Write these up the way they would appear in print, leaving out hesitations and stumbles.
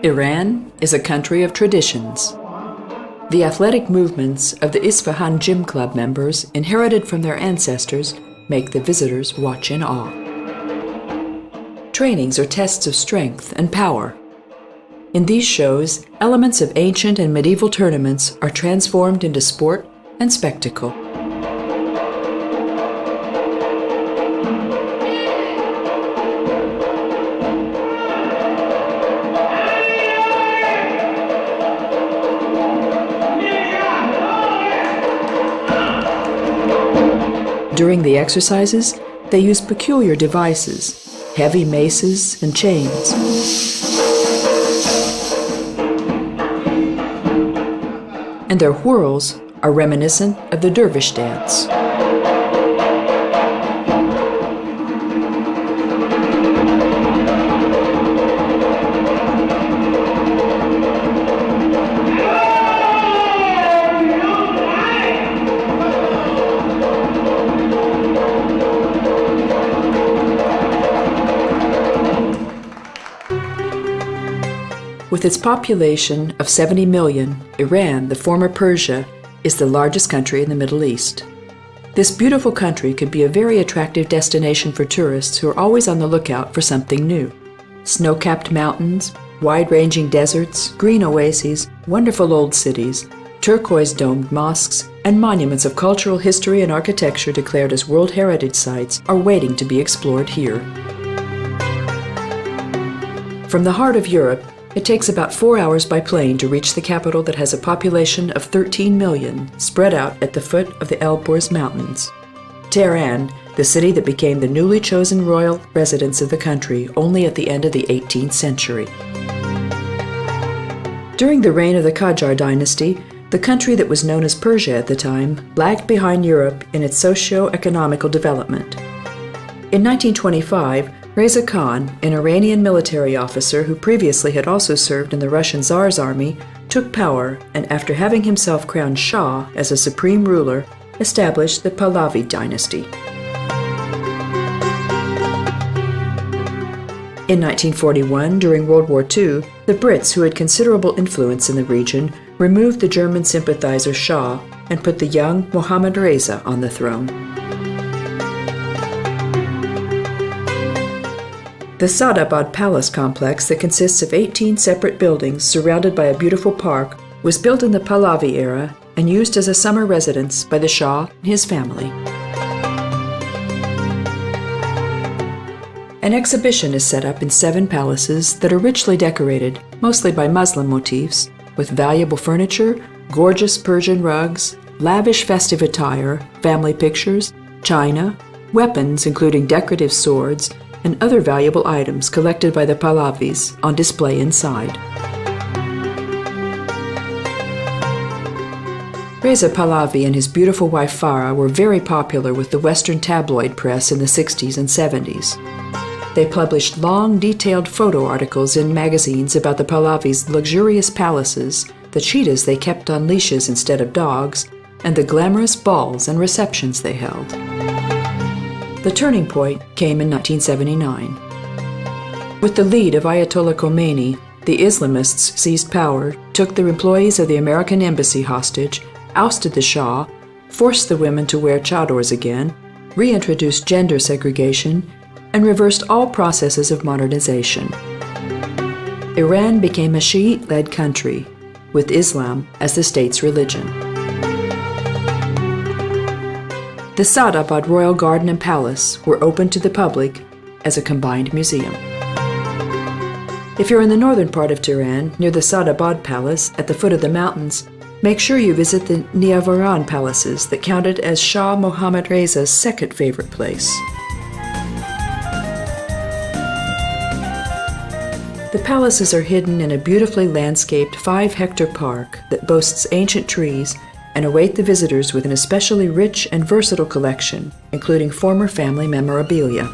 Iran is a country of traditions. The athletic movements of the Isfahan Gym Club members, inherited from their ancestors, make the visitors watch in awe. Trainings are tests of strength and power. In these shows, elements of ancient and medieval tournaments are transformed into sport and spectacle. During the exercises, they use peculiar devices, heavy maces and chains. And their whirls are reminiscent of the dervish dance. With its population of 70 million, Iran, the former Persia, is the largest country in the Middle East. This beautiful country can be a very attractive destination for tourists who are always on the lookout for something new. Snow-capped mountains, wide-ranging deserts, green oases, wonderful old cities, turquoise-domed mosques, and monuments of cultural history and architecture declared as World Heritage Sites are waiting to be explored here. From the heart of Europe, it takes about 4 hours by plane to reach the capital that has a population of 13 million, spread out at the foot of the Elburz Mountains. Tehran, the city that became the newly chosen royal residence of the country only at the end of the 18th century. During the reign of the Qajar dynasty, the country that was known as Persia at the time lagged behind Europe in its socio-economical development. In 1925, Reza Khan, an Iranian military officer who previously had also served in the Russian Tsar's army, took power and, after having himself crowned Shah as a supreme ruler, established the Pahlavi dynasty. In 1941, during World War II, the Brits, who had considerable influence in the region, removed the German sympathizer Shah and put the young Mohammad Reza on the throne. The Sadabad Palace complex, that consists of 18 separate buildings surrounded by a beautiful park, was built in the Pahlavi era and used as a summer residence by the Shah and his family. An exhibition is set up in 7 palaces that are richly decorated, mostly by Muslim motifs, with valuable furniture, gorgeous Persian rugs, lavish festive attire, family pictures, china, weapons including decorative swords, and other valuable items collected by the Pahlavis on display inside. Reza Pahlavi and his beautiful wife Farah were very popular with the Western tabloid press in the 60s and 70s. They published long, detailed photo articles in magazines about the Pahlavis' luxurious palaces, the cheetahs they kept on leashes instead of dogs, and the glamorous balls and receptions they held. The turning point came in 1979. With the lead of Ayatollah Khomeini, the Islamists seized power, took the employees of the American embassy hostage, ousted the Shah, forced the women to wear chadors again, reintroduced gender segregation, and reversed all processes of modernization. Iran became a Shiite-led country, with Islam as the state's religion. The Sadabad Royal Garden and Palace were opened to the public as a combined museum. If you're in the northern part of Tehran, near the Sadabad Palace at the foot of the mountains, make sure you visit the Niavaran palaces that counted as Shah Mohammad Reza's second favorite place. The palaces are hidden in a beautifully landscaped 5-hectare park that boasts ancient trees and await the visitors with an especially rich and versatile collection, including former family memorabilia.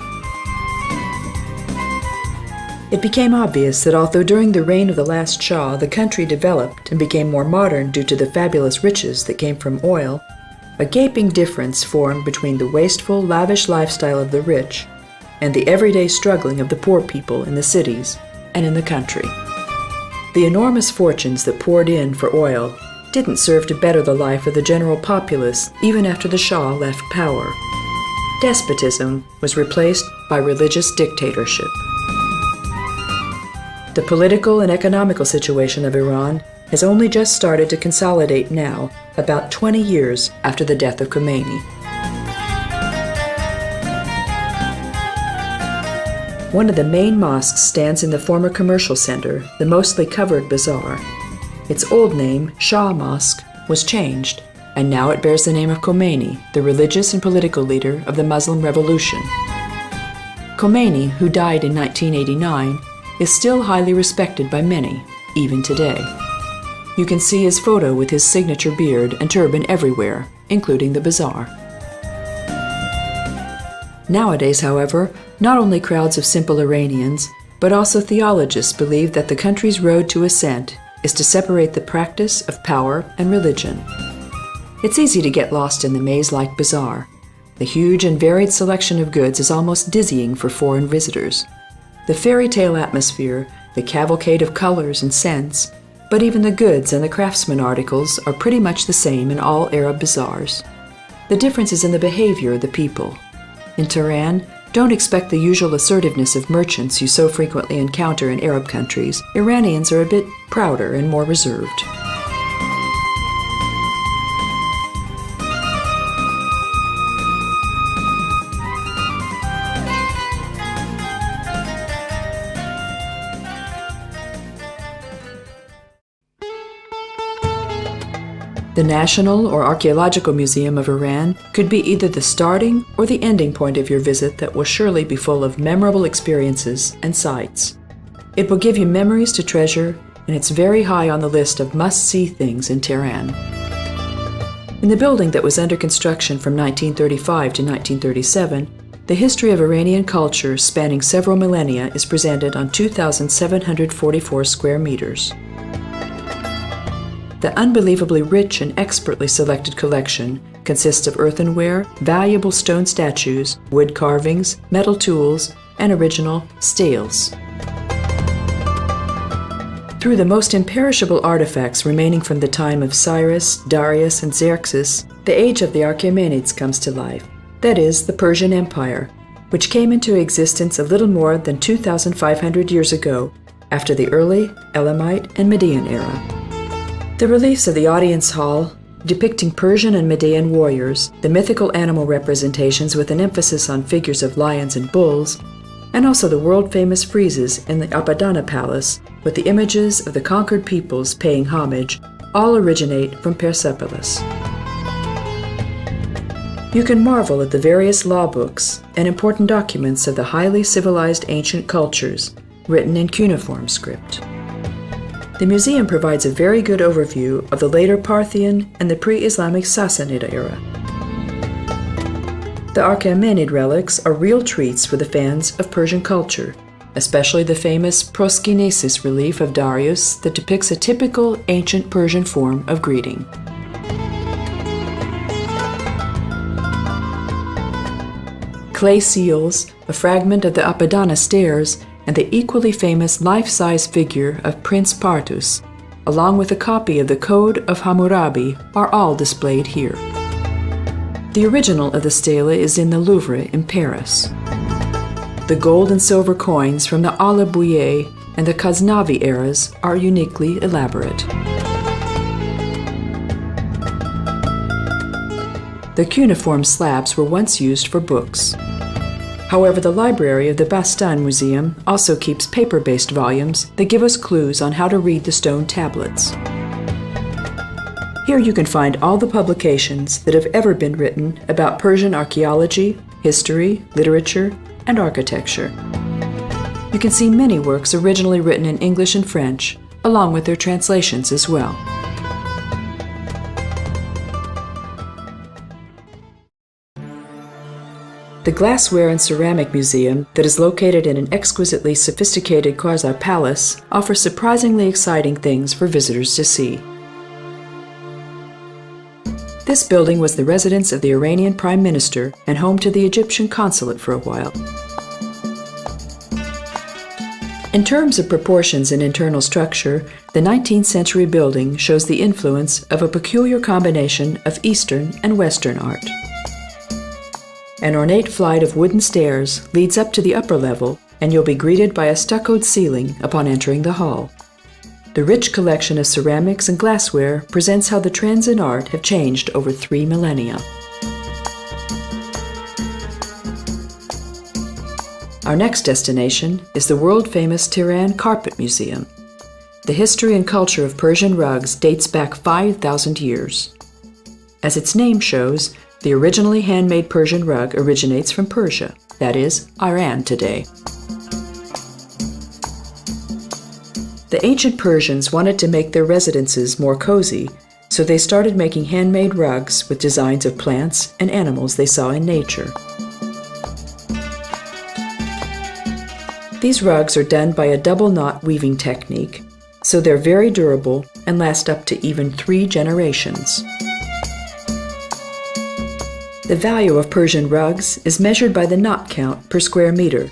It became obvious that although during the reign of the last Shah the country developed and became more modern due to the fabulous riches that came from oil, a gaping difference formed between the wasteful, lavish lifestyle of the rich and the everyday struggling of the poor people in the cities and in the country. The enormous fortunes that poured in for oil didn't serve to better the life of the general populace even after the Shah left power. Despotism was replaced by religious dictatorship. The political and economical situation of Iran has only just started to consolidate now, about 20 years after the death of Khomeini. One of the main mosques stands in the former commercial center, the mostly covered bazaar. Its old name, Shah Mosque, was changed, and now it bears the name of Khomeini, the religious and political leader of the Muslim Revolution. Khomeini, who died in 1989, is still highly respected by many, even today. You can see his photo with his signature beard and turban everywhere, including the bazaar. Nowadays, however, not only crowds of simple Iranians, but also theologists believe that the country's road to ascent is to separate the practice of power and religion. It's easy to get lost in the maze-like bazaar. The huge and varied selection of goods is almost dizzying for foreign visitors. The fairy tale atmosphere, the cavalcade of colors and scents, but even the goods and the craftsman articles are pretty much the same in all Arab bazaars. The difference is in the behavior of the people. In Tehran, don't expect the usual assertiveness of merchants you so frequently encounter in Arab countries. Iranians are a bit prouder and more reserved. The National or Archaeological Museum of Iran could be either the starting or the ending point of your visit that will surely be full of memorable experiences and sights. It will give you memories to treasure, and it's very high on the list of must-see things in Tehran. In the building that was under construction from 1935 to 1937, the history of Iranian culture spanning several millennia is presented on 2,744 square meters. The unbelievably rich and expertly selected collection consists of earthenware, valuable stone statues, wood carvings, metal tools, and original stales. Through the most imperishable artifacts remaining from the time of Cyrus, Darius, and Xerxes, the age of the Achaemenids comes to life, that is, the Persian Empire, which came into existence a little more than 2,500 years ago, after the early Elamite and Median era. The reliefs of the audience hall, depicting Persian and Median warriors, the mythical animal representations with an emphasis on figures of lions and bulls, and also the world-famous friezes in the Apadana Palace with the images of the conquered peoples paying homage, all originate from Persepolis. You can marvel at the various law books and important documents of the highly civilized ancient cultures written in cuneiform script. The museum provides a very good overview of the later Parthian and the pre-Islamic Sassanid era. The Achaemenid relics are real treats for the fans of Persian culture, especially the famous Proskinesis relief of Darius that depicts a typical ancient Persian form of greeting. Clay seals, a fragment of the Apadana stairs, and the equally famous life-size figure of Prince Partus, along with a copy of the Code of Hammurabi, are all displayed here. The original of the stela is in the Louvre in Paris. The gold and silver coins from the Ala Bouye and the Ghaznavi eras are uniquely elaborate. The cuneiform slabs were once used for books. However, the library of the Bastan Museum also keeps paper-based volumes that give us clues on how to read the stone tablets. Here you can find all the publications that have ever been written about Persian archaeology, history, literature, and architecture. You can see many works originally written in English and French, along with their translations as well. The Glassware and Ceramic Museum that is located in an exquisitely sophisticated Quasar Palace offers surprisingly exciting things for visitors to see. This building was the residence of the Iranian Prime Minister and home to the Egyptian consulate for a while. In terms of proportions and internal structure, the 19th century building shows the influence of a peculiar combination of Eastern and Western art. An ornate flight of wooden stairs leads up to the upper level, and you'll be greeted by a stuccoed ceiling upon entering the hall. The rich collection of ceramics and glassware presents how the trends in art have changed over 3 millennia. Our next destination is the world-famous Tehran Carpet Museum. The history and culture of Persian rugs dates back 5,000 years. As its name shows, the originally handmade Persian rug originates from Persia, that is, Iran today. The ancient Persians wanted to make their residences more cozy, so they started making handmade rugs with designs of plants and animals they saw in nature. These rugs are done by a double knot weaving technique, so they're very durable and last up to even 3 generations. The value of Persian rugs is measured by the knot count per square meter,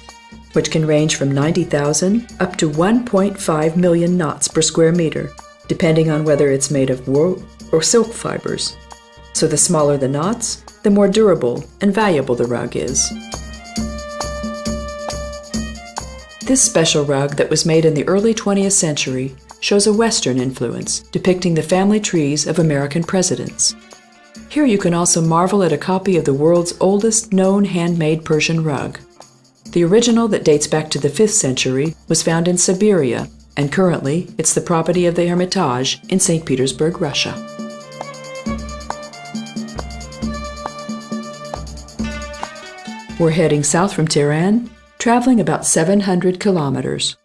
which can range from 90,000 up to 1.5 million knots per square meter, depending on whether it's made of wool or silk fibers. So the smaller the knots, the more durable and valuable the rug is. This special rug that was made in the early 20th century shows a Western influence, depicting the family trees of American presidents. Here you can also marvel at a copy of the world's oldest known handmade Persian rug. The original that dates back to the 5th century was found in Siberia, and currently it's the property of the Hermitage in St. Petersburg, Russia. We're heading south from Tehran, traveling about 700 kilometers.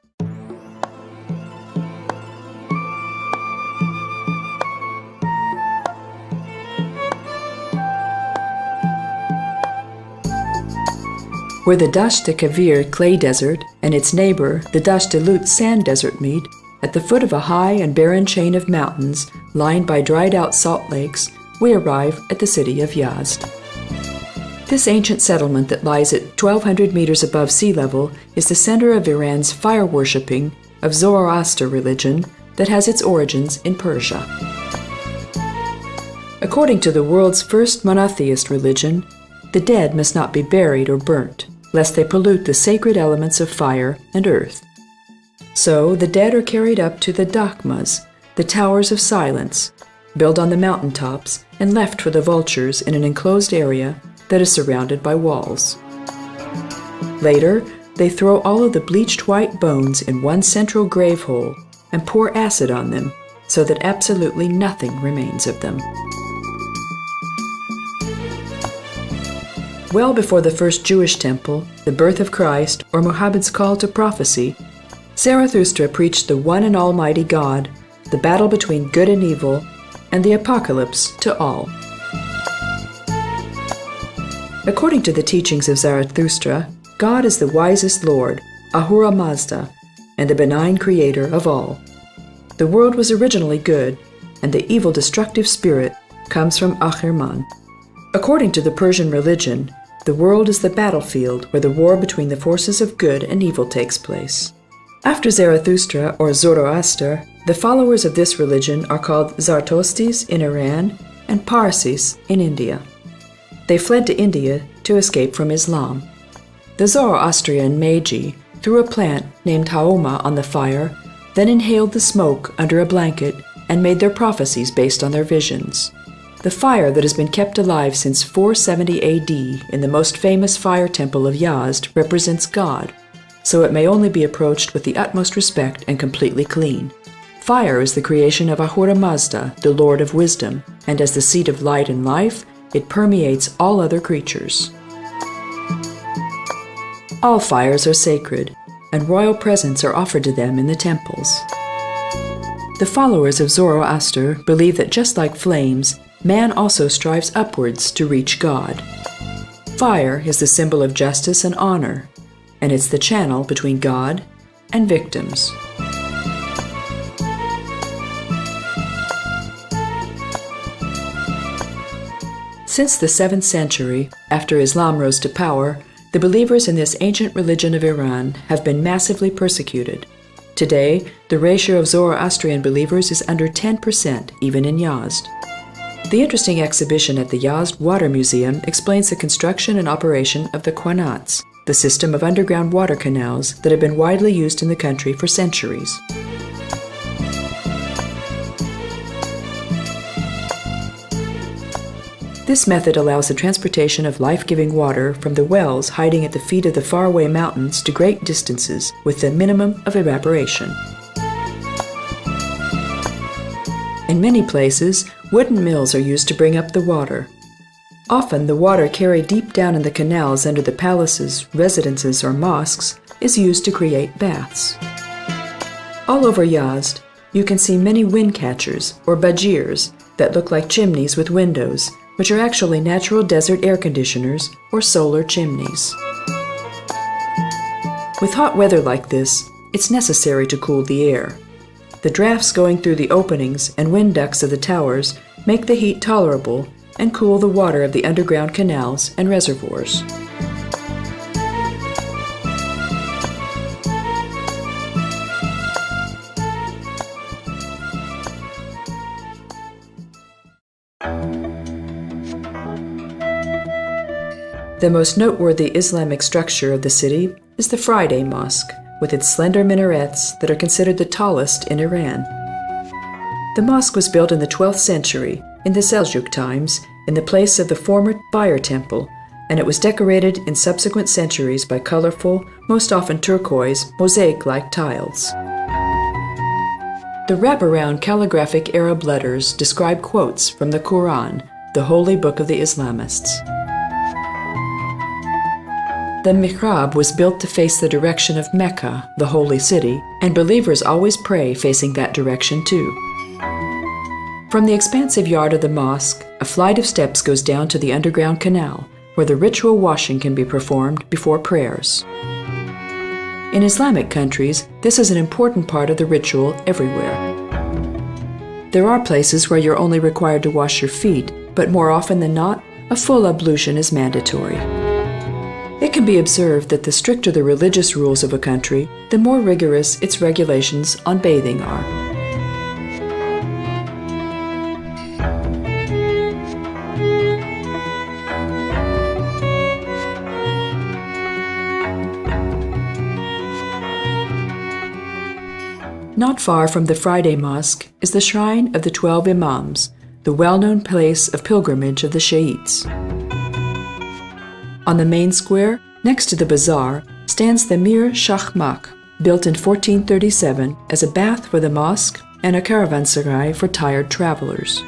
Where the Dasht-e Kavir clay desert and its neighbor, the Dasht-e Lut sand desert meet, at the foot of a high and barren chain of mountains lined by dried-out salt lakes, we arrive at the city of Yazd. This ancient settlement that lies at 1,200 meters above sea level is the center of Iran's fire-worshipping of Zoroaster religion that has its origins in Persia. According to the world's first monotheist religion, the dead must not be buried or burnt, lest they pollute the sacred elements of fire and earth. So the dead are carried up to the dakhmas, the towers of silence, built on the mountaintops and left for the vultures in an enclosed area that is surrounded by walls. Later, they throw all of the bleached white bones in one central grave hole and pour acid on them so that absolutely nothing remains of them. Well before the first Jewish temple, the birth of Christ, or Muhammad's call to prophecy, Zarathustra preached the one and almighty God, the battle between good and evil, and the apocalypse to all. According to the teachings of Zarathustra, God is the wisest Lord, Ahura Mazda, and the benign creator of all. The world was originally good, and the evil destructive spirit comes from Ahriman. According to the Persian religion, the world is the battlefield where the war between the forces of good and evil takes place. After Zarathustra, or Zoroaster, the followers of this religion are called Zartostis in Iran and Parsis in India. They fled to India to escape from Islam. The Zoroastrian Magi threw a plant named Haoma on the fire, then inhaled the smoke under a blanket and made their prophecies based on their visions. The fire that has been kept alive since 470 AD in the most famous fire temple of Yazd represents God, so it may only be approached with the utmost respect and completely clean. Fire is the creation of Ahura Mazda, the Lord of Wisdom, and as the seat of light and life, it permeates all other creatures. All fires are sacred, and royal presents are offered to them in the temples. The followers of Zoroaster believe that just like flames, man also strives upwards to reach God. Fire is the symbol of justice and honor, and it's the channel between God and victims. Since the 7th century, after Islam rose to power, The believers in this ancient religion of Iran have been massively persecuted. Today, the ratio of Zoroastrian believers is under 10%, even in Yazd. The interesting exhibition at the Yazd Water Museum explains the construction and operation of the qanats, the system of underground water canals that have been widely used in the country for centuries. This method allows the transportation of life-giving water from the wells hiding at the feet of the faraway mountains to great distances with the minimum of evaporation. In many places, wooden mills are used to bring up the water. Often, the water carried deep down in the canals under the palaces, residences, or mosques is used to create baths. All over Yazd, you can see many wind catchers, or bajirs, that look like chimneys with windows, which are actually natural desert air conditioners or solar chimneys. With hot weather like this, it's necessary to cool the air. The drafts going through the openings and wind ducts of the towers make the heat tolerable and cool the water of the underground canals and reservoirs. The most noteworthy Islamic structure of the city is the Friday Mosque, with its slender minarets that are considered the tallest in Iran. The mosque was built in the 12th century, in the Seljuk times, in the place of the former fire temple, and it was decorated in subsequent centuries by colorful, most often turquoise, mosaic-like tiles. The wraparound calligraphic Arab letters describe quotes from the Quran, the holy book of the Islamists. The mihrab was built to face the direction of Mecca, the holy city, and believers always pray facing that direction too. From the expansive yard of the mosque, a flight of steps goes down to the underground canal, where the ritual washing can be performed before prayers. In Islamic countries, this is an important part of the ritual everywhere. There are places where you're only required to wash your feet, but more often than not, a full ablution is mandatory. It can be observed that the stricter the religious rules of a country, the more rigorous its regulations on bathing are. Not far from the Friday Mosque is the Shrine of the 12 Imams, the well-known place of pilgrimage of the Shiites. On the main square, next to the bazaar, stands the Mir Shakhmak, built in 1437 as a bath for the mosque and a caravanserai for tired travelers.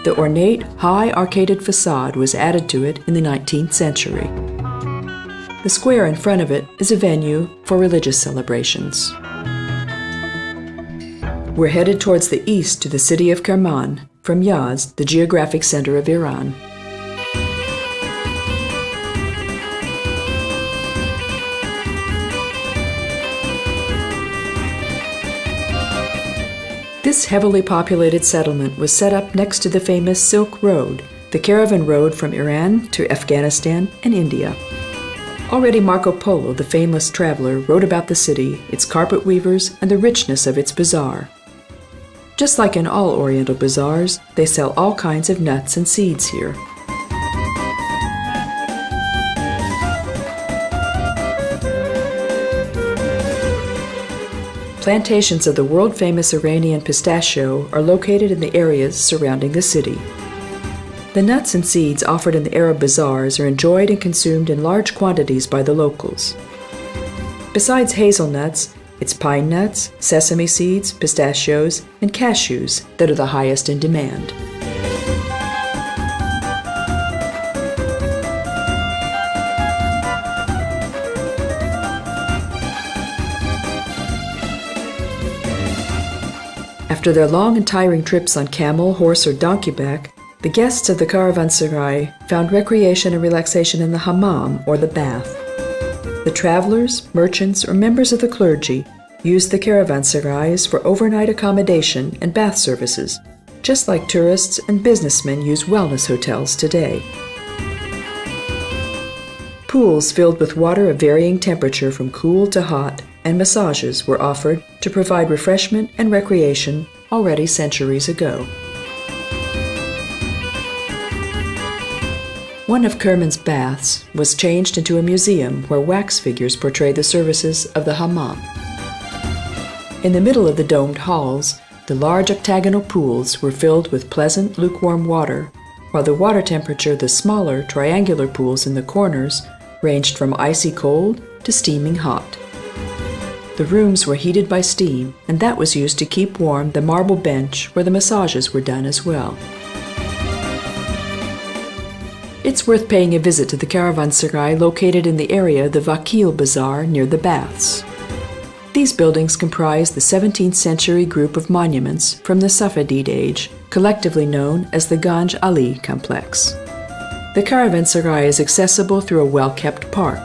The ornate, high arcaded facade was added to it in the 19th century. The square in front of it is a venue for religious celebrations. We're headed towards the east to the city of Kerman, from Yazd, the geographic center of Iran. This heavily populated settlement was set up next to the famous Silk Road, the caravan road from Iran to Afghanistan and India. Already Marco Polo, the famous traveler, wrote about the city, its carpet weavers, and the richness of its bazaar. Just like in all Oriental bazaars, they sell all kinds of nuts and seeds here. Plantations of the world-famous Iranian pistachio are located in the areas surrounding the city. The nuts and seeds offered in the Arab bazaars are enjoyed and consumed in large quantities by the locals. Besides hazelnuts, it's pine nuts, sesame seeds, pistachios, and cashews that are the highest in demand. After their long and tiring trips on camel, horse, or donkeyback, the guests of the caravanserai found recreation and relaxation in the hammam, or the bath. The travelers, merchants, or members of the clergy used the caravanserais for overnight accommodation and bath services, just like tourists and businessmen use wellness hotels today. Pools filled with water of varying temperature from cool to hot, and massages were offered to provide refreshment and recreation already centuries ago. One of Kerman's baths was changed into a museum where wax figures portray the services of the hammam. In the middle of the domed halls, the large octagonal pools were filled with pleasant, lukewarm water, while the water temperature of the smaller, triangular pools in the corners ranged from icy cold to steaming hot. The rooms were heated by steam, and that was used to keep warm the marble bench where the massages were done as well. It's worth paying a visit to the caravanserai located in the area of the Vakil Bazaar near the baths. These buildings comprise the 17th century group of monuments from the Safavid age, collectively known as the Ganj Ali complex. The caravanserai is accessible through a well-kept park.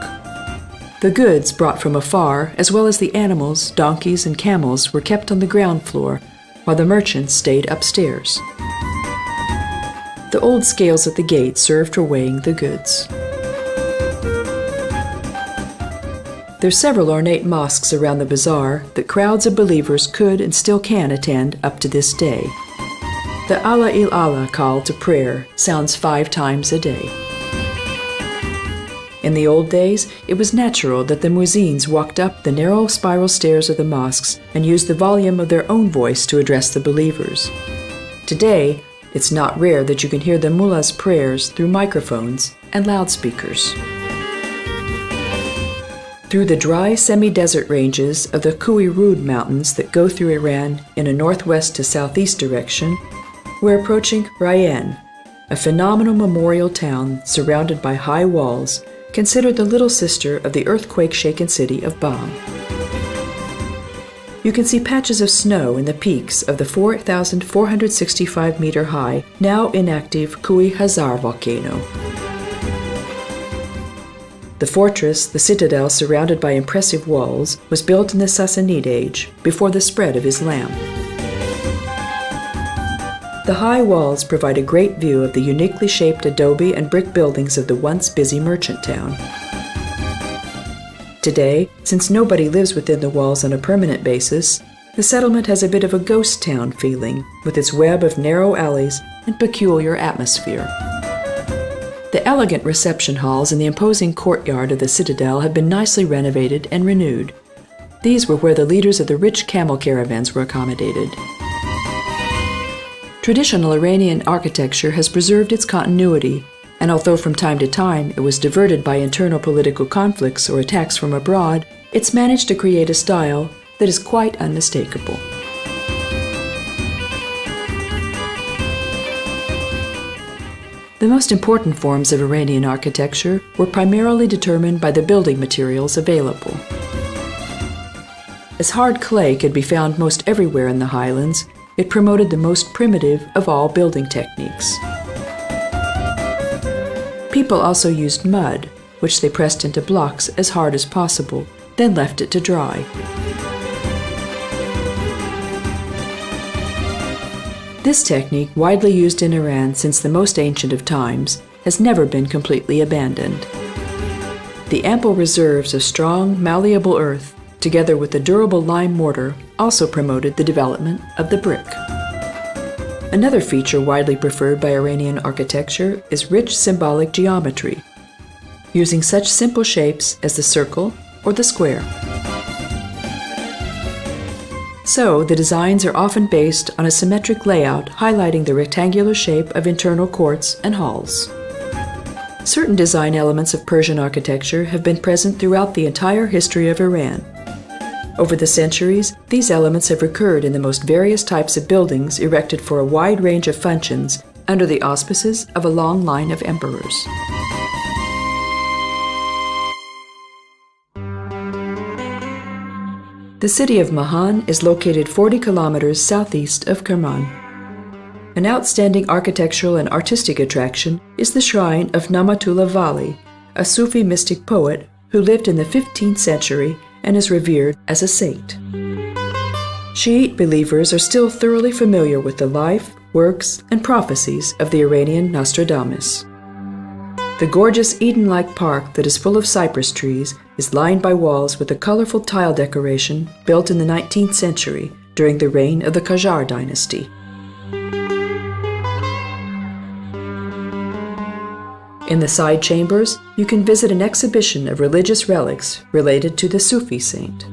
The goods brought from afar, as well as the animals, donkeys, and camels, were kept on the ground floor, while the merchants stayed upstairs. The old scales at the gate served for weighing the goods. There are several ornate mosques around the bazaar that crowds of believers could and still can attend up to this day. The Allah il Allah call to prayer sounds 5 times a day. In the old days, it was natural that the muezzins walked up the narrow spiral stairs of the mosques and used the volume of their own voice to address the believers. Today, it's not rare that you can hear the mullah's prayers through microphones and loudspeakers. Through the dry semi-desert ranges of the Kuwi-Rud Mountains that go through Iran in a northwest to southeast direction, we're approaching Rayen, a phenomenal memorial town surrounded by high walls, considered the little sister of the earthquake-shaken city of Bam. You can see patches of snow in the peaks of the 4,465-meter-high, now inactive Kuwi Hazar volcano. The fortress, the citadel surrounded by impressive walls, was built in the Sassanid age, before the spread of Islam. The high walls provide a great view of the uniquely shaped adobe and brick buildings of the once busy merchant town. Today, since nobody lives within the walls on a permanent basis, the settlement has a bit of a ghost town feeling, with its web of narrow alleys and peculiar atmosphere. The elegant reception halls in the imposing courtyard of the citadel have been nicely renovated and renewed. These were where the leaders of the rich camel caravans were accommodated. Traditional Iranian architecture has preserved its continuity, and although from time to time it was diverted by internal political conflicts or attacks from abroad, it's managed to create a style that is quite unmistakable. The most important forms of Iranian architecture were primarily determined by the building materials available. As hard clay could be found most everywhere in the highlands, it promoted the most primitive of all building techniques. People also used mud, which they pressed into blocks as hard as possible, then left it to dry. This technique, widely used in Iran since the most ancient of times, has never been completely abandoned. The ample reserves of strong, malleable earth, together with the durable lime mortar, also promoted the development of the brick. Another feature widely preferred by Iranian architecture is rich symbolic geometry, using such simple shapes as the circle or the square. So, the designs are often based on a symmetric layout highlighting the rectangular shape of internal courts and halls. Certain design elements of Persian architecture have been present throughout the entire history of Iran. Over the centuries, these elements have recurred in the most various types of buildings erected for a wide range of functions under the auspices of a long line of emperors. The city of Mahan is located 40 kilometers southeast of Kerman. An outstanding architectural and artistic attraction is the shrine of Namatullah Vali, a Sufi mystic poet who lived in the 15th century and is revered as a saint. Shiite believers are still thoroughly familiar with the life, works, and prophecies of the Iranian Nostradamus. The gorgeous Eden-like park that is full of cypress trees is lined by walls with a colorful tile decoration built in the 19th century during the reign of the Qajar dynasty. In the side chambers, you can visit an exhibition of religious relics related to the Sufi saint.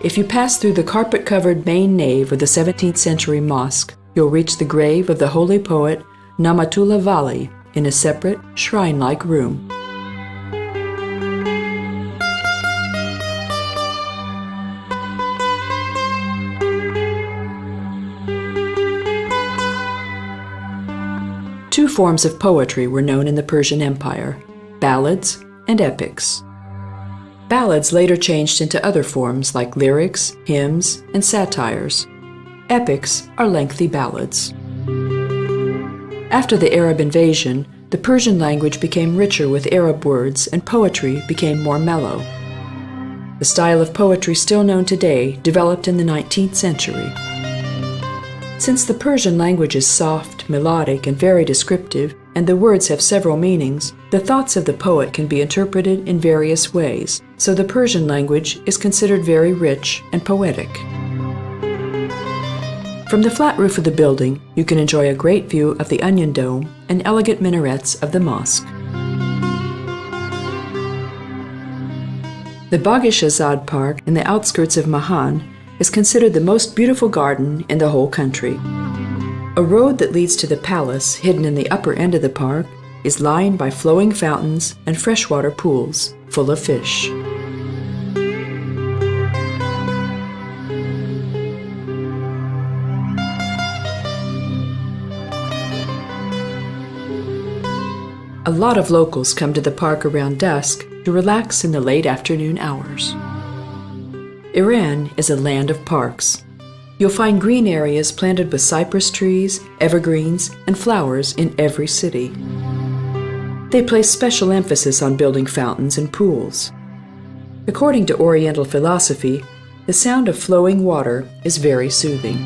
If you pass through the carpet-covered main nave of the 17th century mosque, you'll reach the grave of the holy poet Namatullah Vali in a separate, shrine-like room. Two forms of poetry were known in the Persian Empire: ballads and epics. Ballads later changed into other forms like lyrics, hymns, and satires. Epics are lengthy ballads. After the Arab invasion, the Persian language became richer with Arab words and poetry became more mellow. The style of poetry still known today developed in the 19th century. Since the Persian language is soft, melodic, and very descriptive, and the words have several meanings, the thoughts of the poet can be interpreted in various ways, so the Persian language is considered very rich and poetic. From the flat roof of the building, you can enjoy a great view of the Onion Dome and elegant minarets of the mosque. The Bagh-e-Shahzad Park in the outskirts of Mahan is considered the most beautiful garden in the whole country. A road that leads to the palace, hidden in the upper end of the park, is lined by flowing fountains and freshwater pools full of fish. A lot of locals come to the park around dusk to relax in the late afternoon hours. Iran is a land of parks. You'll find green areas planted with cypress trees, evergreens, and flowers in every city. They place special emphasis on building fountains and pools. According to Oriental philosophy, the sound of flowing water is very soothing.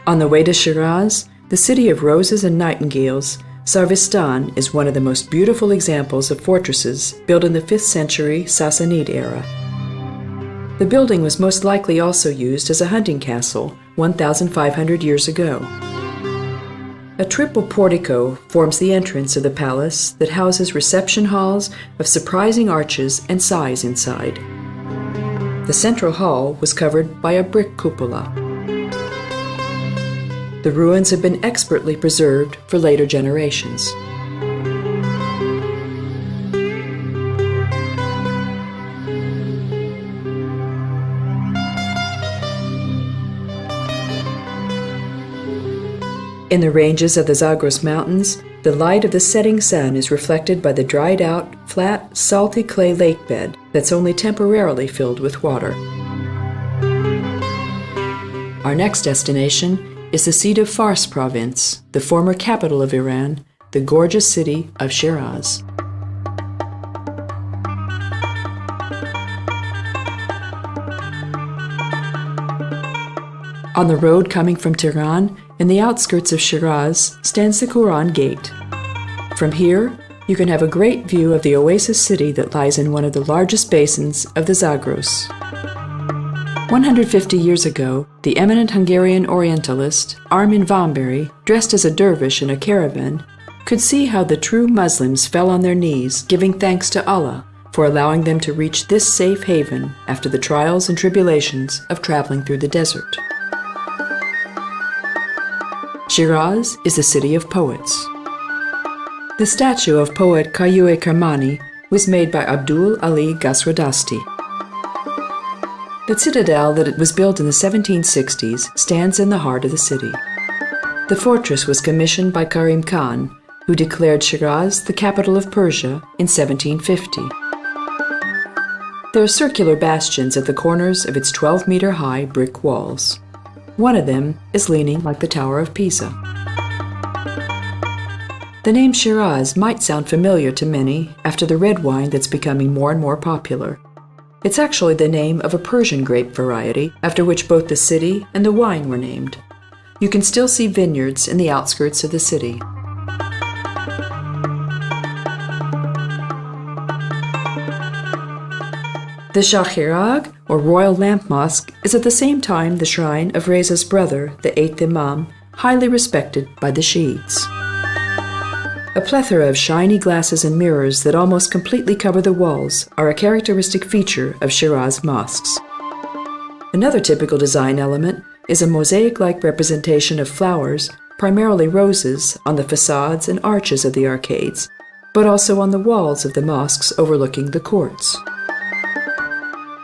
On the way to Shiraz, the city of roses and nightingales, Sarvistan is one of the most beautiful examples of fortresses built in the 5th century Sassanid era. The building was most likely also used as a hunting castle 1,500 years ago. A triple portico forms the entrance of the palace that houses reception halls of surprising arches and size inside. The central hall was covered by a brick cupola. The ruins have been expertly preserved for later generations. In the ranges of the Zagros Mountains, the light of the setting sun is reflected by the dried-out, flat, salty clay lake bed that's only temporarily filled with water. Our next destination is the seat of Fars province, the former capital of Iran, the gorgeous city of Shiraz. On the road coming from Tehran, in the outskirts of Shiraz, stands the Quran Gate. From here, you can have a great view of the oasis city that lies in one of the largest basins of the Zagros. 150 years ago, the eminent Hungarian Orientalist Armin Vambery, dressed as a dervish in a caravan, could see how the true Muslims fell on their knees, giving thanks to Allah for allowing them to reach this safe haven after the trials and tribulations of traveling through the desert. Shiraz is the city of poets. The statue of poet Kayoué Kermani was made by Abdul Ali Gasrodasti. The citadel that was built in the 1760s stands in the heart of the city. The fortress was commissioned by Karim Khan, who declared Shiraz the capital of Persia in 1750. There are circular bastions at the corners of its 12-meter-high brick walls. One of them is leaning like the Tower of Pisa. The name Shiraz might sound familiar to many after the red wine that's becoming more and more popular. It's actually the name of a Persian grape variety after which both the city and the wine were named. You can still see vineyards in the outskirts of the city. The Shah-Chiragh, or Royal Lamp Mosque, is at the same time the shrine of Reza's brother, the eighth Imam, highly respected by the Shiites. A plethora of shiny glasses and mirrors that almost completely cover the walls are a characteristic feature of Shiraz mosques. Another typical design element is a mosaic-like representation of flowers, primarily roses, on the facades and arches of the arcades, but also on the walls of the mosques overlooking the courts.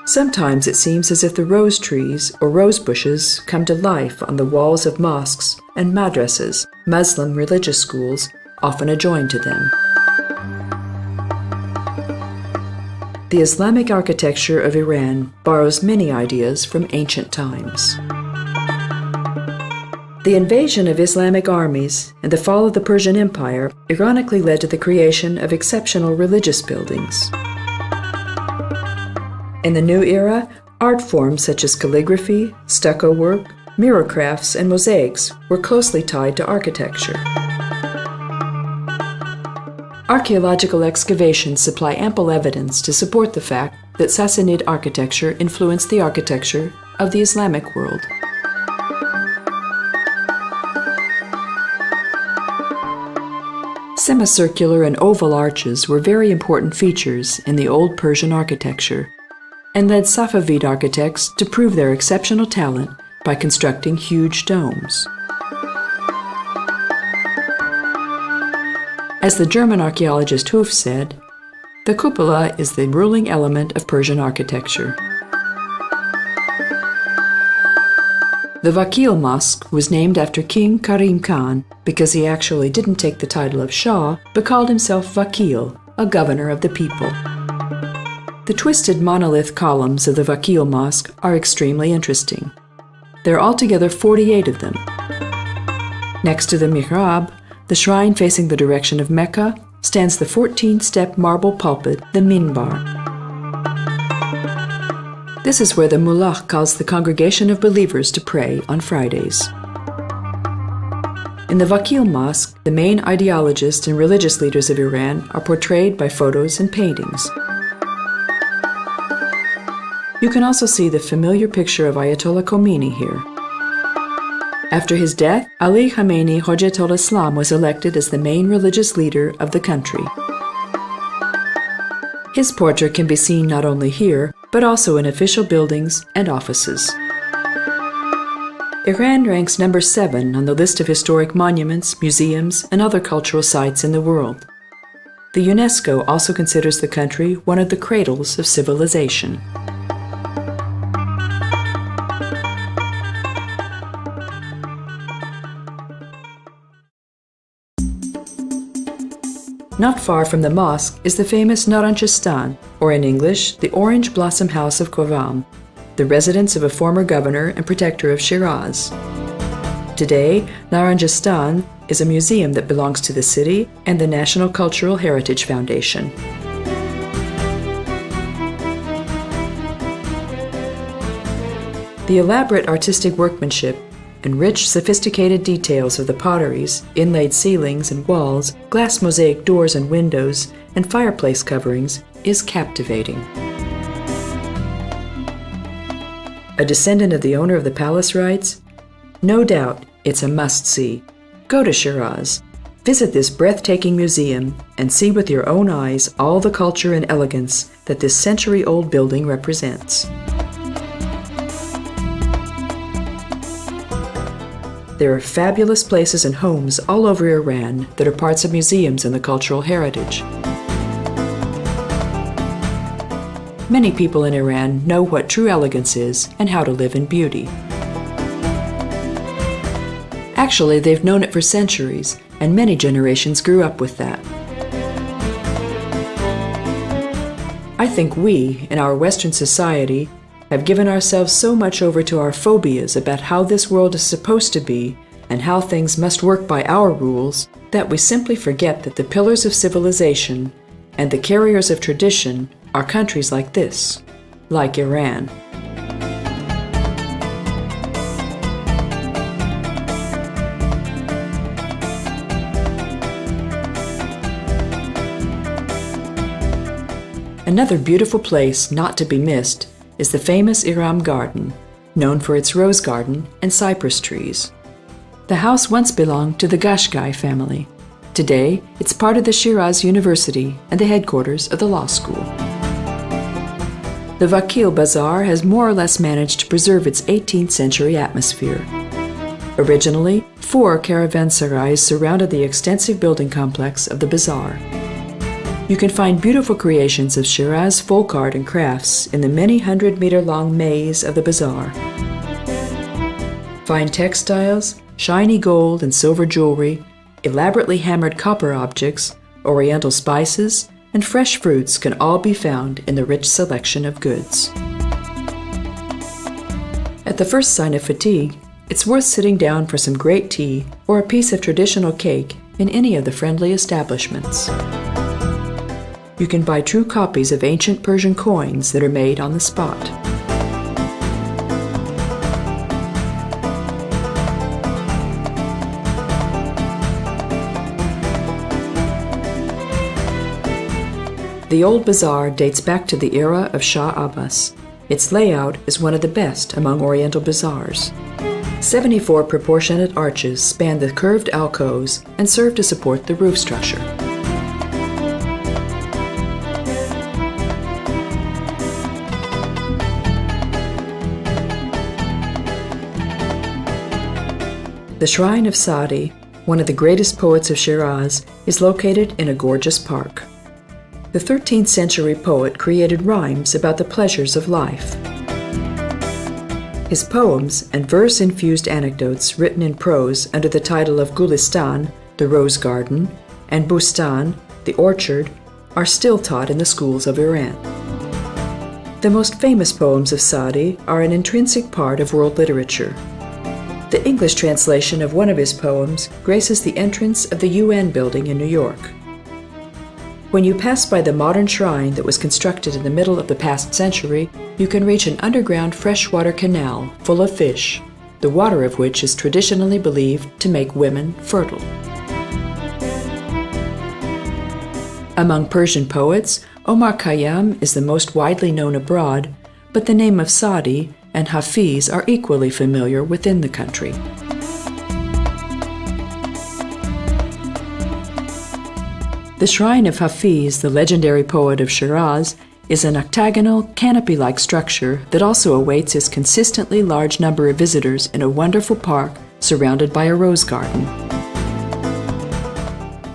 Sometimes it seems as if the rose trees or rose bushes come to life on the walls of mosques and madrasas, Muslim religious schools, often adjoined to them. The Islamic architecture of Iran borrows many ideas from ancient times. The invasion of Islamic armies and the fall of the Persian Empire ironically led to the creation of exceptional religious buildings. In the new era, art forms such as calligraphy, stucco work, mirror crafts, and mosaics were closely tied to architecture. Archaeological excavations supply ample evidence to support the fact that Sassanid architecture influenced the architecture of the Islamic world. Semicircular and oval arches were very important features in the old Persian architecture and led Safavid architects to prove their exceptional talent by constructing huge domes. As the German archaeologist Hoof said, the cupola is the ruling element of Persian architecture. The Vakil Mosque was named after King Karim Khan because he actually didn't take the title of Shah, but called himself Vakil, a governor of the people. The twisted monolith columns of the Vakil Mosque are extremely interesting. There are altogether 48 of them. Next to the mihrab, the shrine facing the direction of Mecca, stands the 14-step marble pulpit, the minbar. This is where the mullah calls the congregation of believers to pray on Fridays. In the Vakil Mosque, the main ideologists and religious leaders of Iran are portrayed by photos and paintings. You can also see the familiar picture of Ayatollah Khomeini here. After his death, Ali Khamenei Hojjatul Islam was elected as the main religious leader of the country. His portrait can be seen not only here, but also in official buildings and offices. Iran ranks number 7 on the list of historic monuments, museums, and other cultural sites in the world. The UNESCO also considers the country one of the cradles of civilization. Not far from the mosque is the famous Naranjistan, or in English, the Orange Blossom House of Khorram, the residence of a former governor and protector of Shiraz. Today, Naranjistan is a museum that belongs to the city and the National Cultural Heritage Foundation. The elaborate artistic workmanship and rich, sophisticated details of the potteries, inlaid ceilings and walls, glass mosaic doors and windows, and fireplace coverings is captivating. A descendant of the owner of the palace writes, "No doubt it's a must-see. Go to Shiraz, visit this breathtaking museum, and see with your own eyes all the culture and elegance that this century-old building represents." There are fabulous places and homes all over Iran that are parts of museums and the cultural heritage. Many people in Iran know what true elegance is and how to live in beauty. Actually, they've known it for centuries, and many generations grew up with that. I think we, in our Western society, have given ourselves so much over to our phobias about how this world is supposed to be and how things must work by our rules that we simply forget that the pillars of civilization and the carriers of tradition are countries like this, like Iran. Another beautiful place not to be missed is the famous Iram Garden, known for its rose garden and cypress trees. The house once belonged to the Qashqai family. Today, it's part of the Shiraz University and the headquarters of the law school. The Vakil Bazaar has more or less managed to preserve its 18th century atmosphere. Originally, 4 caravanserais surrounded the extensive building complex of the bazaar. You can find beautiful creations of Shiraz folk art and crafts in the many hundred-meter-long maze of the bazaar. Fine textiles, shiny gold and silver jewelry, elaborately hammered copper objects, oriental spices, and fresh fruits can all be found in the rich selection of goods. At the first sign of fatigue, it's worth sitting down for some great tea or a piece of traditional cake in any of the friendly establishments. You can buy true copies of ancient Persian coins that are made on the spot. The old bazaar dates back to the era of Shah Abbas. Its layout is one of the best among Oriental bazaars. 74 proportionate arches span the curved alcoves and serve to support the roof structure. The Shrine of Saadi, one of the greatest poets of Shiraz, is located in a gorgeous park. The 13th century poet created rhymes about the pleasures of life. His poems and verse-infused anecdotes written in prose under the title of Gulistan, the Rose Garden, and Bustan, the Orchard, are still taught in the schools of Iran. The most famous poems of Saadi are an intrinsic part of world literature. The English translation of one of his poems graces the entrance of the UN building in New York. When you pass by the modern shrine that was constructed in the middle of the past century, you can reach an underground freshwater canal full of fish, the water of which is traditionally believed to make women fertile. Among Persian poets, Omar Khayyam is the most widely known abroad, but the name of Saadi and Hafiz are equally familiar within the country. The Shrine of Hafiz, the legendary poet of Shiraz, is an octagonal, canopy-like structure that also awaits his consistently large number of visitors in a wonderful park surrounded by a rose garden.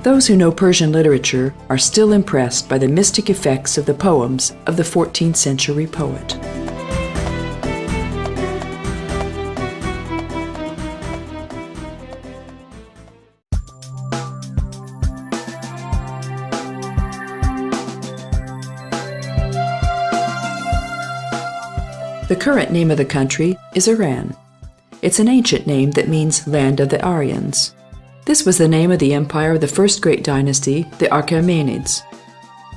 Those who know Persian literature are still impressed by the mystic effects of the poems of the 14th century poet. The current name of the country is Iran. It's an ancient name that means land of the Aryans. This was the name of the empire of the first great dynasty, the Achaemenids.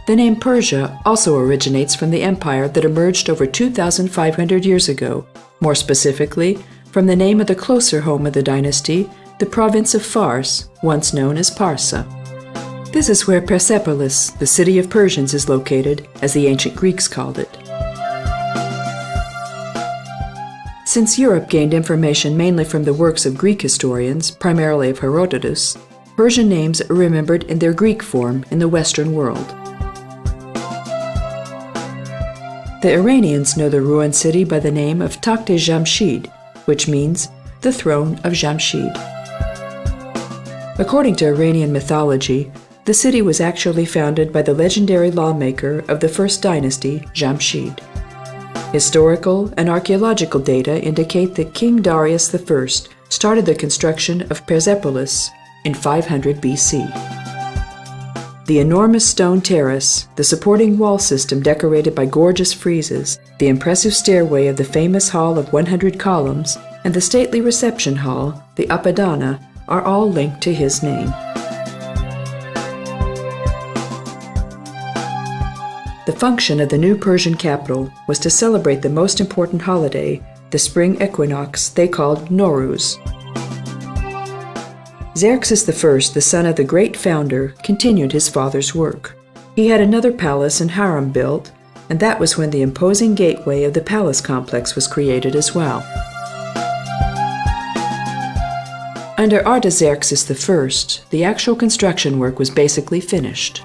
The name Persia also originates from the empire that emerged over 2,500 years ago, more specifically, from the name of the closer home of the dynasty, the province of Fars, once known as Parsa. This is where Persepolis, the city of Persians, is located, as the ancient Greeks called it. Since Europe gained information mainly from the works of Greek historians, primarily of Herodotus, Persian names are remembered in their Greek form in the Western world. The Iranians know the ruined city by the name of Takht-e-Jamshid, which means the throne of Jamshid. According to Iranian mythology, the city was actually founded by the legendary lawmaker of the first dynasty, Jamshid. Historical and archaeological data indicate that King Darius I started the construction of Persepolis in 500 BC. The enormous stone terrace, the supporting wall system decorated by gorgeous friezes, the impressive stairway of the famous Hall of 100 Columns, and the stately reception hall, the Apadana, are all linked to his name. The function of the new Persian capital was to celebrate the most important holiday, the spring equinox they called Nowruz. Xerxes I, the son of the great founder, continued his father's work. He had another palace and harem built, and that was when the imposing gateway of the palace complex was created as well. Under Artaxerxes I, the actual construction work was basically finished.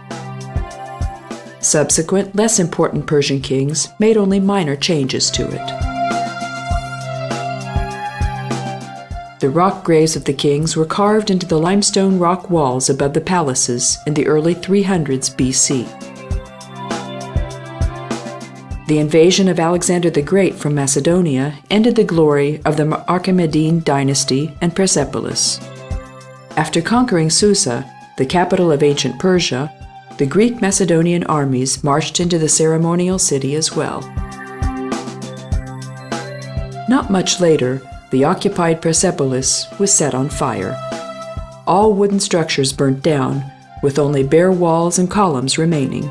Subsequent, less important Persian kings made only minor changes to it. The rock graves of the kings were carved into the limestone rock walls above the palaces in the early 300s BC. The invasion of Alexander the Great from Macedonia ended the glory of the Achaemenid dynasty and Persepolis. After conquering Susa, the capital of ancient Persia, the Greek-Macedonian armies marched into the ceremonial city as well. Not much later, the occupied Persepolis was set on fire. All wooden structures burnt down, with only bare walls and columns remaining.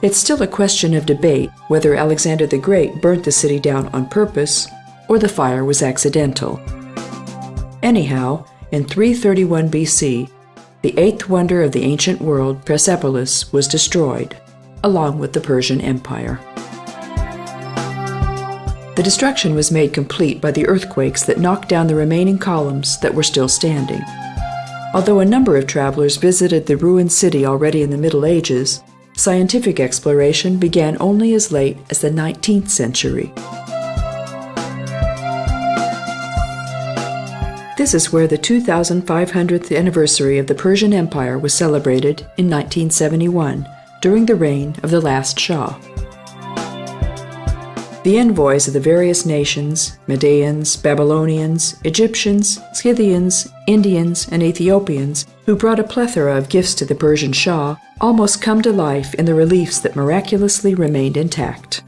It's still a question of debate whether Alexander the Great burnt the city down on purpose or the fire was accidental. Anyhow, in 331 BC, the eighth wonder of the ancient world, Persepolis, was destroyed, along with the Persian Empire. The destruction was made complete by the earthquakes that knocked down the remaining columns that were still standing. Although a number of travelers visited the ruined city already in the Middle Ages, scientific exploration began only as late as the 19th century. This is where the 2500th anniversary of the Persian Empire was celebrated in 1971, during the reign of the last Shah. The envoys of the various nations, Medians, Babylonians, Egyptians, Scythians, Indians, and Ethiopians, who brought a plethora of gifts to the Persian Shah, almost come to life in the reliefs that miraculously remained intact.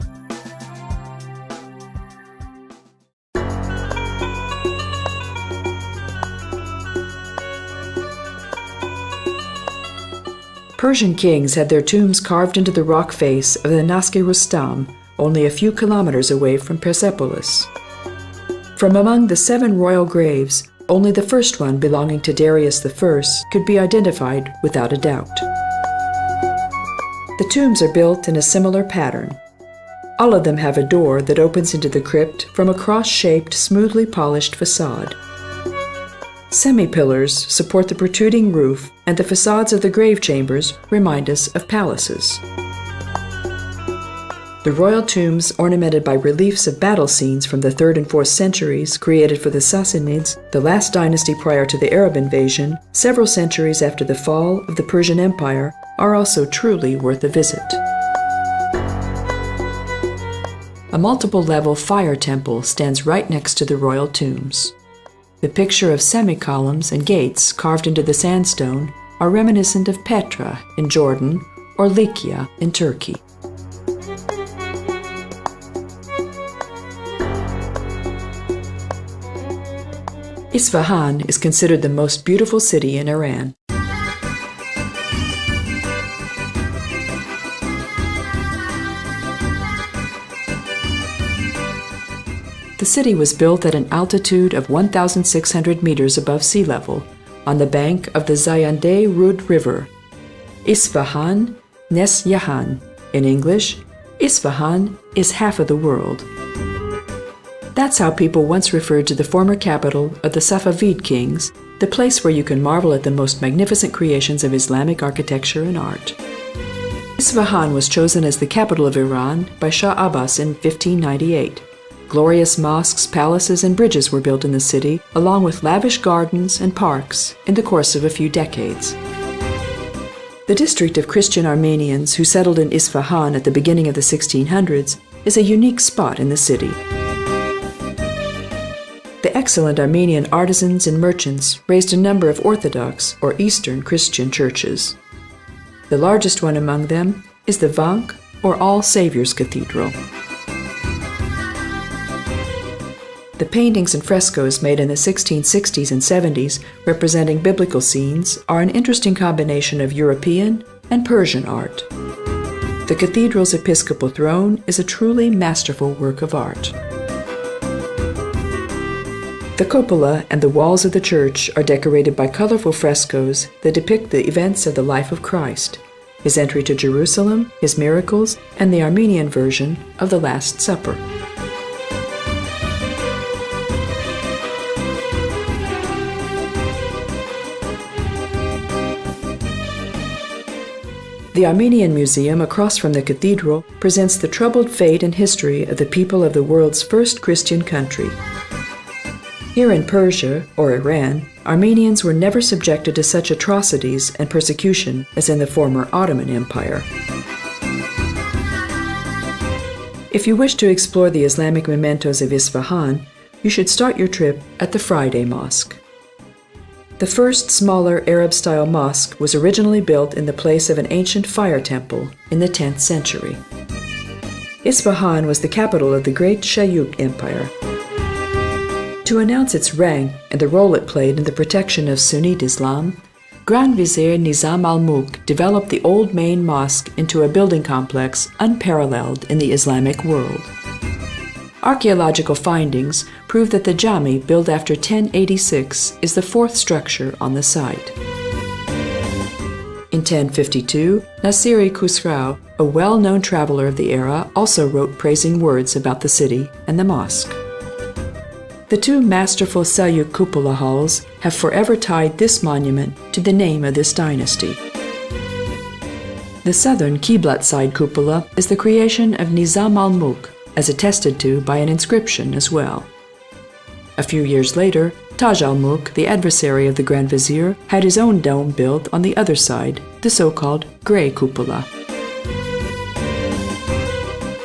Persian kings had their tombs carved into the rock face of the Nasci-Rustam, only a few kilometers away from Persepolis. From among the 7 royal graves, only the first one belonging to Darius I could be identified without a doubt. The tombs are built in a similar pattern. All of them have a door that opens into the crypt from a cross-shaped, smoothly polished facade. Semi-pillars support the protruding roof, and the facades of the grave chambers remind us of palaces. The royal tombs, ornamented by reliefs of battle scenes from the 3rd and 4th centuries, created for the Sassanids, the last dynasty prior to the Arab invasion, several centuries after the fall of the Persian Empire, are also truly worth a visit. A multiple-level fire temple stands right next to the royal tombs. The picture of semi-columns and gates carved into the sandstone are reminiscent of Petra in Jordan or Lykia in Turkey. Isfahan is considered the most beautiful city in Iran. The city was built at an altitude of 1,600 meters above sea level, on the bank of the Zayandeh Rud River. Isfahan, Nes Yahan. In English, Isfahan is half of the world. That's how people once referred to the former capital of the Safavid kings, the place where you can marvel at the most magnificent creations of Islamic architecture and art. Isfahan was chosen as the capital of Iran by Shah Abbas in 1598. Glorious mosques, palaces, and bridges were built in the city, along with lavish gardens and parks, in the course of a few decades. The district of Christian Armenians who settled in Isfahan at the beginning of the 1600s is a unique spot in the city. The excellent Armenian artisans and merchants raised a number of Orthodox or Eastern Christian churches. The largest one among them is the Vank, or All Saviors Cathedral. The paintings and frescoes made in the 1660s and 70s representing biblical scenes are an interesting combination of European and Persian art. The cathedral's episcopal throne is a truly masterful work of art. The cupola and the walls of the church are decorated by colorful frescoes that depict the events of the life of Christ, his entry to Jerusalem, his miracles, and the Armenian version of the Last Supper. The Armenian Museum across from the cathedral presents the troubled fate and history of the people of the world's first Christian country. Here in Persia, or Iran, Armenians were never subjected to such atrocities and persecution as in the former Ottoman Empire. If you wish to explore the Islamic mementos of Isfahan, you should start your trip at the Friday Mosque. The first smaller Arab-style mosque was originally built in the place of an ancient fire temple in the 10th century. Isfahan was the capital of the great Shayuk Empire. To announce its rank and the role it played in the protection of Sunnite Islam, Grand Vizier Nizam al-Mulk developed the old main mosque into a building complex unparalleled in the Islamic world. Archaeological findings prove that the Jami, built after 1086, is the fourth structure on the site. In 1052, Nasiri Khusrau, a well-known traveler of the era, also wrote praising words about the city and the mosque. The two masterful Seljuk cupola halls have forever tied this monument to the name of this dynasty. The southern Qiblat side cupola is the creation of Nizam al-Mulk, as attested to by an inscription as well. A few years later, Taj al-Mulk, the adversary of the Grand Vizier, had his own dome built on the other side, the so-called Grey Cupola.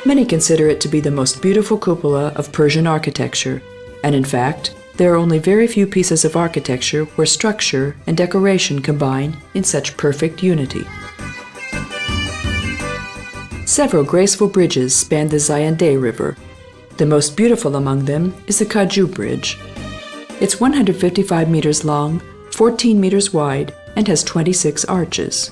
Many consider it to be the most beautiful cupola of Persian architecture, and in fact, there are only very few pieces of architecture where structure and decoration combine in such perfect unity. Several graceful bridges span the Zayandeh River. The most beautiful among them is the Kaju Bridge. It's 155 meters long, 14 meters wide, and has 26 arches.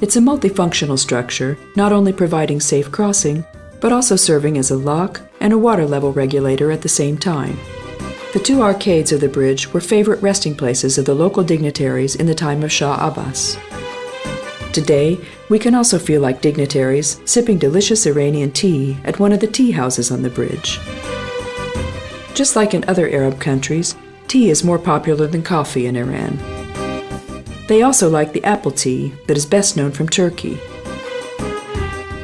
It's a multifunctional structure, not only providing safe crossing, but also serving as a lock and a water level regulator at the same time. The two arcades of the bridge were favorite resting places of the local dignitaries in the time of Shah Abbas. Today, we can also feel like dignitaries sipping delicious Iranian tea at one of the tea houses on the bridge. Just like in other Arab countries, tea is more popular than coffee in Iran. They also like the apple tea that is best known from Turkey.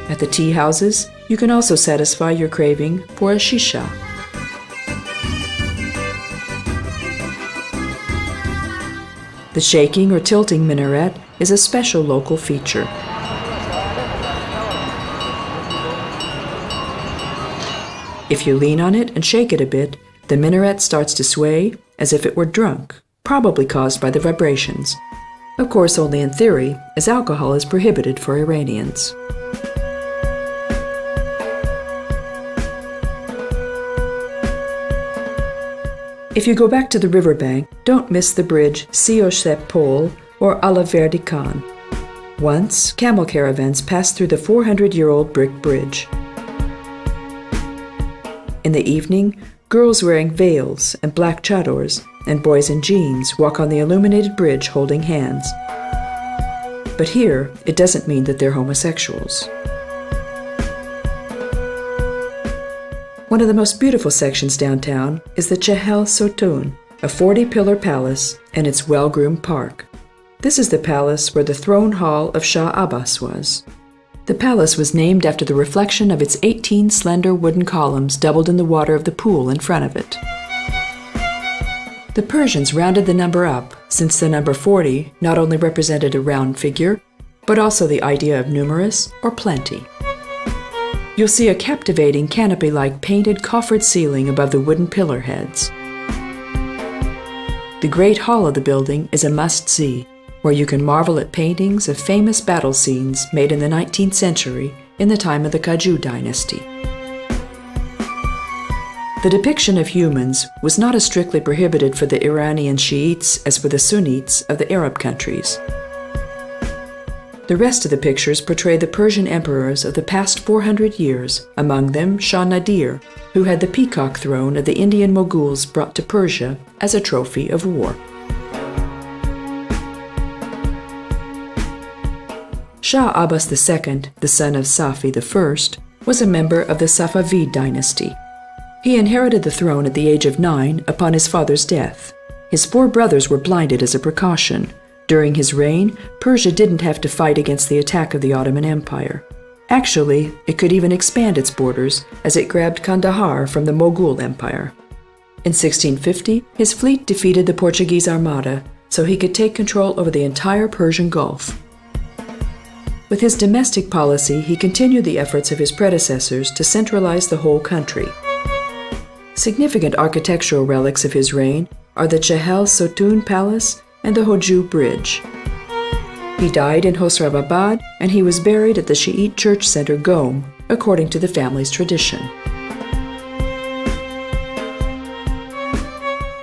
At the tea houses, you can also satisfy your craving for a shisha. The shaking or tilting minaret is a special local feature. If you lean on it and shake it a bit, the minaret starts to sway as if it were drunk, probably caused by the vibrations. Of course, only in theory, as alcohol is prohibited for Iranians. If you go back to the riverbank, don't miss the bridge Siosep Pol or Alaverdi Khan. Once, camel caravans passed through the 400-year-old brick bridge. In the evening, girls wearing veils and black chadors and boys in jeans walk on the illuminated bridge holding hands. But here, it doesn't mean that they're homosexuals. One of the most beautiful sections downtown is the Chehel Sotun, a 40-pillar palace and its well-groomed park. This is the palace where the throne hall of Shah Abbas was. The palace was named after the reflection of its 18 slender wooden columns doubled in the water of the pool in front of it. The Persians rounded the number up, since the number 40 not only represented a round figure, but also the idea of numerous or plenty. You'll see a captivating canopy-like painted coffered ceiling above the wooden pillar heads. The Great Hall of the building is a must-see, where you can marvel at paintings of famous battle scenes made in the 19th century in the time of the Kaju dynasty. The depiction of humans was not as strictly prohibited for the Iranian Shiites as for the Sunnites of the Arab countries. The rest of the pictures portray the Persian emperors of the past 400 years, among them Shah Nadir, who had the peacock throne of the Indian Moghuls brought to Persia as a trophy of war. Shah Abbas II, the son of Safi I, was a member of the Safavid dynasty. He inherited the throne at the age of 9 upon his father's death. His 4 brothers were blinded as a precaution. During his reign, Persia didn't have to fight against the attack of the Ottoman Empire. Actually, it could even expand its borders as it grabbed Kandahar from the Mughal Empire. In 1650, his fleet defeated the Portuguese Armada, so he could take control over the entire Persian Gulf. With his domestic policy, he continued the efforts of his predecessors to centralize the whole country. Significant architectural relics of his reign are the Chehel Sotun Palace and the Hoju Bridge. He died in Khosravabad and he was buried at the Shiite church center Gom, according to the family's tradition.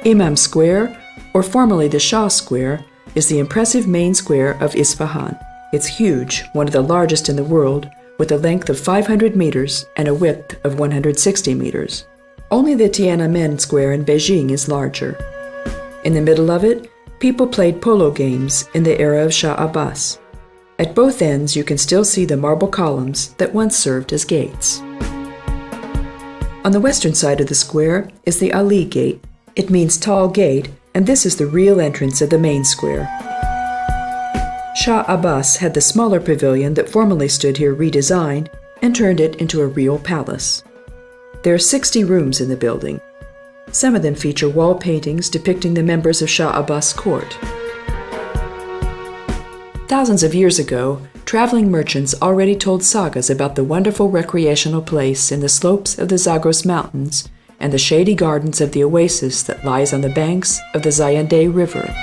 Imam Square, or formerly the Shah Square, is the impressive main square of Isfahan. It's huge, one of the largest in the world, with a length of 500 meters and a width of 160 meters. Only the Tiananmen Square in Beijing is larger. In the middle of it, people played polo games in the era of Shah Abbas. At both ends, you can still see the marble columns that once served as gates. On the western side of the square is the Ali Gate. It means tall gate, and this is the real entrance of the main square. Shah Abbas had the smaller pavilion that formerly stood here redesigned and turned it into a real palace. There are 60 rooms in the building. Some of them feature wall paintings depicting the members of Shah Abbas' court. Thousands of years ago, traveling merchants already told sagas about the wonderful recreational place in the slopes of the Zagros Mountains and the shady gardens of the oasis that lies on the banks of the Zayandeh River.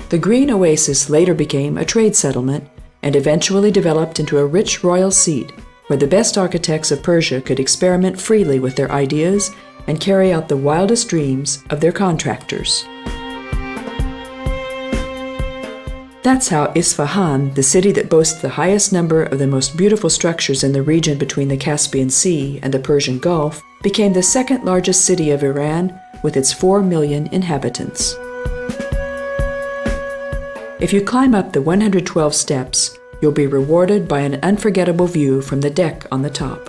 The green oasis later became a trade settlement and eventually developed into a rich royal seat where the best architects of Persia could experiment freely with their ideas and carry out the wildest dreams of their contractors. That's how Isfahan, the city that boasts the highest number of the most beautiful structures in the region between the Caspian Sea and the Persian Gulf, became the second largest city of Iran with its 4 million inhabitants. If you climb up the 112 steps, you'll be rewarded by an unforgettable view from the deck on the top.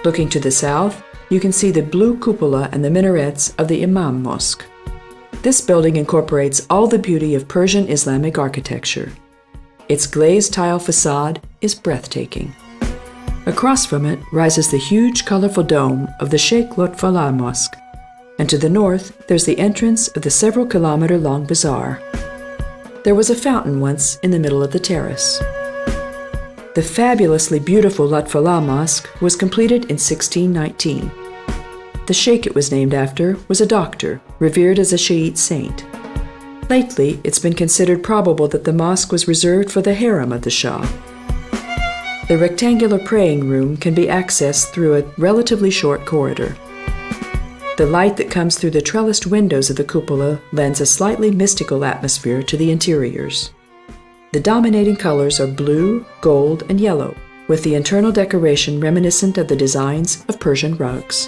Looking to the south, you can see the blue cupola and the minarets of the Imam Mosque. This building incorporates all the beauty of Persian Islamic architecture. Its glazed tile facade is breathtaking. Across from it rises the huge, colorful dome of the Sheikh Lotfallah Mosque, and to the north there's the entrance of the several-kilometer-long bazaar. There was a fountain once in the middle of the terrace. The fabulously beautiful Lotfallah Mosque was completed in 1619. The sheikh it was named after was a doctor, revered as a Shiite saint. Lately, it's been considered probable that the mosque was reserved for the harem of the Shah. The rectangular praying room can be accessed through a relatively short corridor. The light that comes through the trellised windows of the cupola lends a slightly mystical atmosphere to the interiors. The dominating colors are blue, gold, and yellow, with the internal decoration reminiscent of the designs of Persian rugs.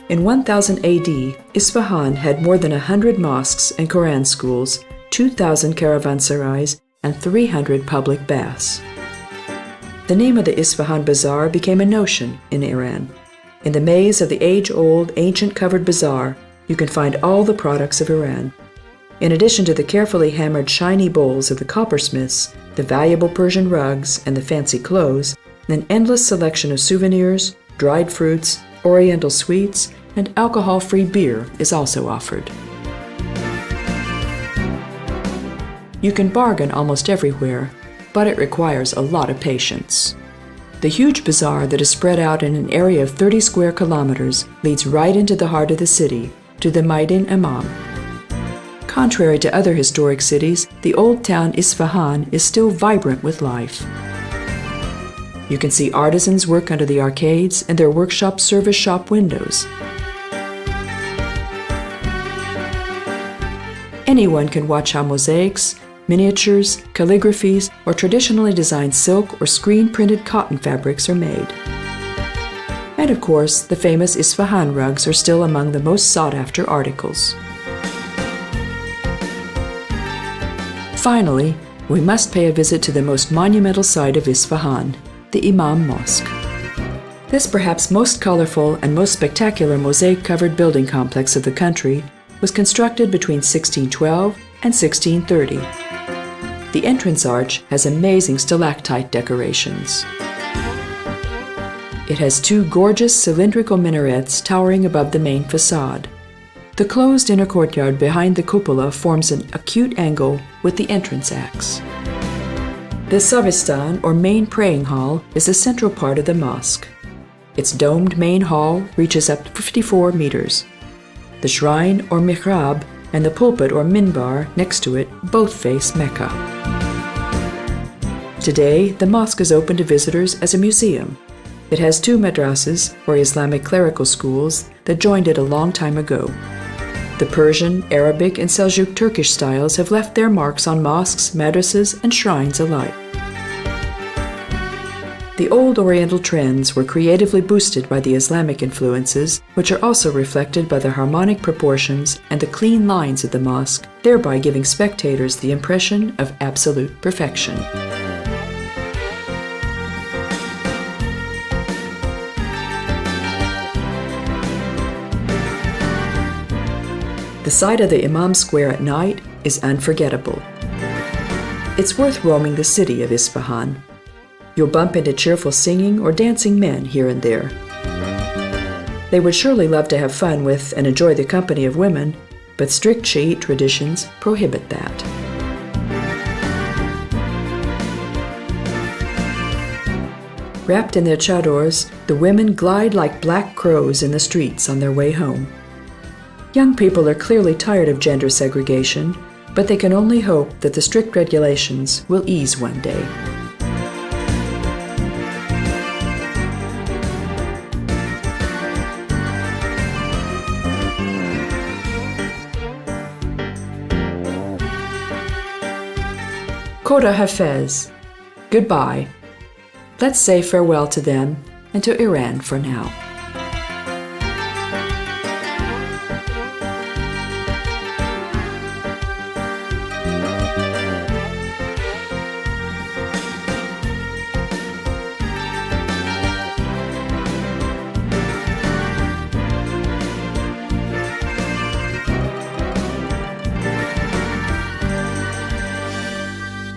In 1000 AD, Isfahan had more than 100 mosques and Quran schools, 2,000 caravanserais, and 300 public baths. The name of the Isfahan Bazaar became a notion in Iran. In the maze of the age-old, ancient covered bazaar, you can find all the products of Iran. In addition to the carefully hammered shiny bowls of the coppersmiths, the valuable Persian rugs, and the fancy clothes, an endless selection of souvenirs, dried fruits, oriental sweets, and alcohol-free beer is also offered. You can bargain almost everywhere, but it requires a lot of patience. The huge bazaar that is spread out in an area of 30 square kilometers leads right into the heart of the city, to the Maidan Imam. Contrary to other historic cities, the old town Isfahan is still vibrant with life. You can see artisans work under the arcades and their workshop service shop windows. Anyone can watch how mosaics, miniatures, calligraphies, or traditionally designed silk or screen-printed cotton fabrics are made. And of course, the famous Isfahan rugs are still among the most sought-after articles. Finally, we must pay a visit to the most monumental site of Isfahan, the Imam Mosque. This perhaps most colorful and most spectacular mosaic-covered building complex of the country was constructed between 1612 and 1630. The entrance arch has amazing stalactite decorations. It has two gorgeous cylindrical minarets towering above the main facade. The closed inner courtyard behind the cupola forms an acute angle with the entrance acts. The Savistan, or main praying hall, is the central part of the mosque. Its domed main hall reaches up to 54 meters. The shrine, or mihrab, and the pulpit, or minbar, next to it both face Mecca. Today, the mosque is open to visitors as a museum. It has two madrasas, or Islamic clerical schools, that joined it a long time ago. The Persian, Arabic, and Seljuk Turkish styles have left their marks on mosques, madrasas, and shrines alike. The old Oriental trends were creatively boosted by the Islamic influences, which are also reflected by the harmonic proportions and the clean lines of the mosque, thereby giving spectators the impression of absolute perfection. The sight of the Imam Square at night is unforgettable. It's worth roaming the city of Isfahan. You'll bump into cheerful singing or dancing men here and there. They would surely love to have fun with and enjoy the company of women, but strict Shiite traditions prohibit that. Wrapped in their chadors, the women glide like black crows in the streets on their way home. Young people are clearly tired of gender segregation, but they can only hope that the strict regulations will ease one day. Khoda Hafez. Goodbye. Let's say farewell to them and to Iran for now.